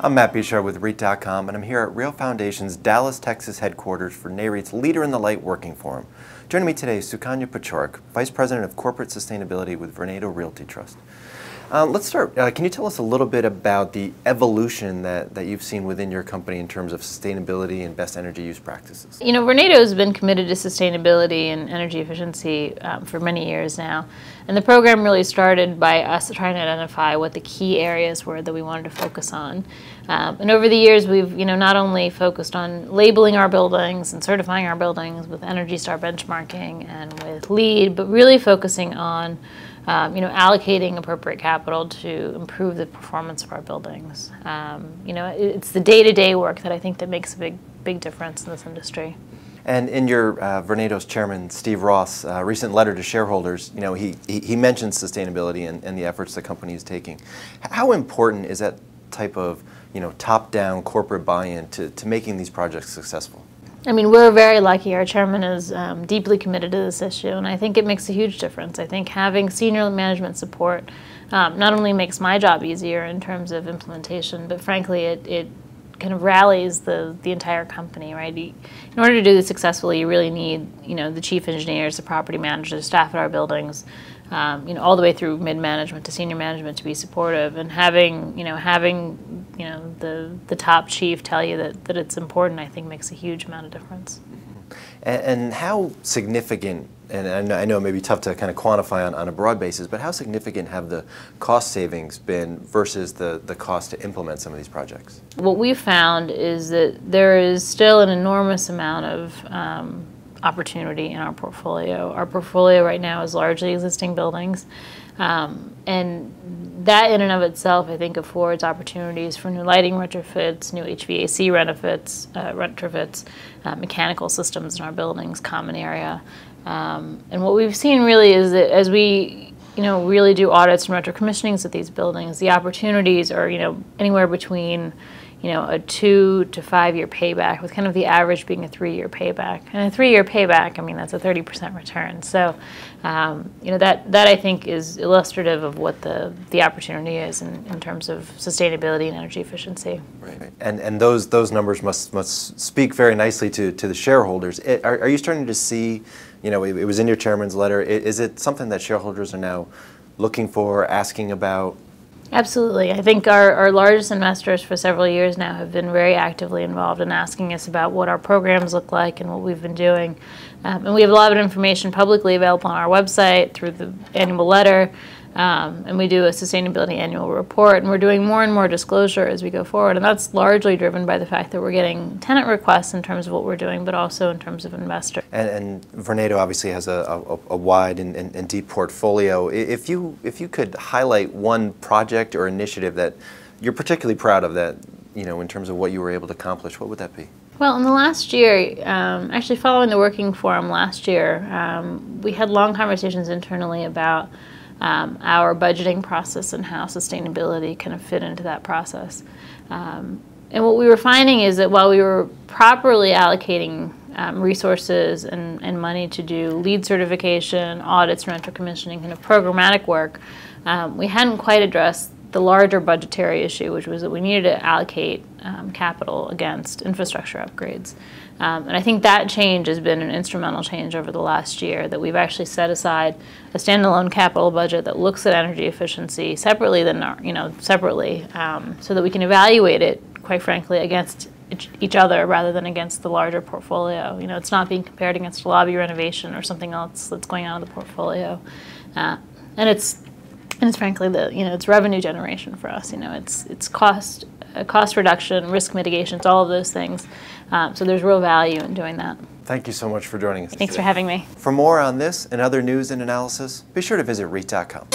I'm Matt Paciorek with REIT.com, and I'm here at Rail Foundation's Dallas, Texas headquarters for NAREIT's Leader in the Light Working Forum. Joining me today is Paciorek, Vice President of Corporate Sustainability with Vornado Realty Trust. Let's start. Can you tell us a little bit about the evolution that you've seen within your company in terms of sustainability and best energy use practices? You know, Vornado has been committed to sustainability and energy efficiency for many years now. And the program really started by us trying to identify what the key areas were that we wanted to focus on. And over the years, we've not only focused on labeling our buildings and certifying our buildings with Energy Star benchmarking and with LEED, but really focusing on allocating appropriate capital to improve the performance of our buildings. It's the day-to-day work that I think that makes a big difference in this industry. And in your Vornado's chairman, Steve Ross, recent letter to shareholders, he mentioned sustainability and the efforts the company is taking. How important is that type of top-down corporate buy-in to making these projects successful? I mean, we're very lucky. Our chairman is deeply committed to this issue, and I think it makes a huge difference. I think having senior management support not only makes my job easier in terms of implementation, but frankly, it kind of rallies the entire company, right? In order to do this successfully, you really need, the chief engineers, the property managers, staff at our buildings, all the way through mid-management to senior management to be supportive, and having the top chief tell you that it's important, I think makes a huge amount of difference. And how significant, and I know it may be tough to kind of quantify on a broad basis, but how significant have the cost savings been versus the cost to implement some of these projects? What we've found is that there is still an enormous amount of opportunity in our portfolio. Our portfolio right now is largely existing buildings, and that in and of itself, I think, affords opportunities for new lighting retrofits, new HVAC retrofits, mechanical systems in our buildings, common area. And what we've seen really is that as we really do audits and retro commissionings at these buildings, the opportunities are anywhere between a 2 to 5 year payback, with kind of the average being a 3-year payback. And a 3-year payback, I mean, that's a 30% return. So, that I think is illustrative of what the opportunity is in terms of sustainability and energy efficiency. Right. And those numbers must speak very nicely to the shareholders. Are you starting to see, it was in your chairman's letter, is it something that shareholders are now looking for, asking about? Absolutely. I think our largest investors for several years now have been very actively involved in asking us about what our programs look like and what we've been doing. And we have a lot of information publicly available on our website through the annual letter, and we do a sustainability annual report, and we're doing more and more disclosure as we go forward. And that's largely driven by the fact that we're getting tenant requests in terms of what we're doing, but also in terms of investor. And Vornado obviously has a wide and deep portfolio. If you could highlight one project or initiative that you're particularly proud of, that in terms of what you were able to accomplish, what would that be? Well, in the last year, actually following the working forum last year, we had long conversations internally about our budgeting process and how sustainability kind of fit into that process. And what we were finding is that while we were properly allocating resources and money to do LEED certification, audits, rental commissioning, kind of programmatic work, we hadn't quite addressed the larger budgetary issue, which was that we needed to allocate capital against infrastructure upgrades. And I think that change has been an instrumental change over the last year, that we've actually set aside a standalone capital budget that looks at energy efficiency separately so that we can evaluate it, quite frankly, against each other rather than against the larger portfolio. It's not being compared against a lobby renovation or something else that's going on in the portfolio. And it's frankly it's revenue generation for us. It's cost reduction, risk mitigation, it's all of those things. So there's real value in doing that. Thank you so much for joining us. Thanks for having me. For more on this and other news and analysis, be sure to visit REIT.com.